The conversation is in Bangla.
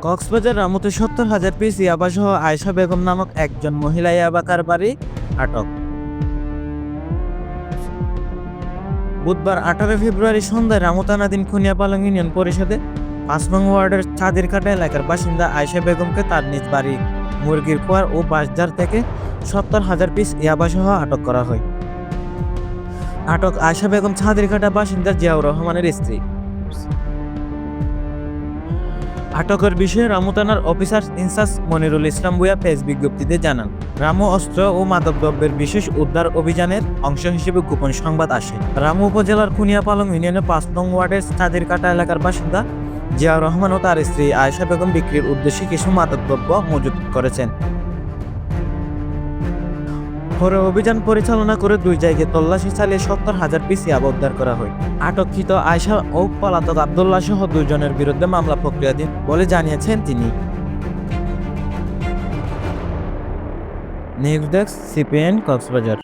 কক্সবাজার রামুতে ৭০,০০০ পিস ইয়াবাসহ আয়েশা বেগম নামক একজন মহিলা ইয়াবা কারবারি আটক। বুধবার ১৮ ফেব্রুয়ারি সন্ধ্যায় রামু থানাধীন খুনিয়াপালং ইউনিয়ন পরিষদে ৫ নং ওয়ার্ডের চাঁদিরকাটা এলাকার বাসিন্দা আয়েশা বেগমকে তার নিজ বাড়ি মুরগির খোয়ার ও বাঁশঝাড় থেকে ৭০,০০০ পিস ইয়াবাসহ আটক করা হয়। আটক আয়েশা বেগম চাঁদিরকাটা বাসিন্দা জিয়াউর রহমানের স্ত্রী। আটকের বিষয়ে রামু থানার অফিসার ইনচার্জ মনিরুল ইসলাম ভূঁইয়া প্রেস বিজ্ঞপ্তিতে জানান, রামু অস্ত্র ও মাদকদ্রব্যের বিশেষ উদ্ধার অভিযানের অংশ হিসেবে গোপন সংবাদ আসে। রামু উপজেলার খুনিয়াপালং ইউনিয়নের ৫ নং ওয়ার্ডের চাঁদিরকাটা এলাকার বাসিন্দা জিয়াউর রহমান ও তার স্ত্রী আয়েশা বেগম বিক্রির উদ্দেশ্যে কিছু মাদকদ্রব্য মজুত করেছেন। পরে অভিযান পরিচালনা করে ২ জায়গায় তল্লাশি চালিয়ে ৭০,০০০ পিস ইয়াবা উদ্ধার করা হয়। আটককৃত আয়েশা ও পলাতক আব্দুল্লাহ সহ ২ জনের বিরুদ্ধে মামলা প্রক্রিয়াধীন বলে জানিয়েছেন তিনি। News desk, CPN, Cox's Bazar.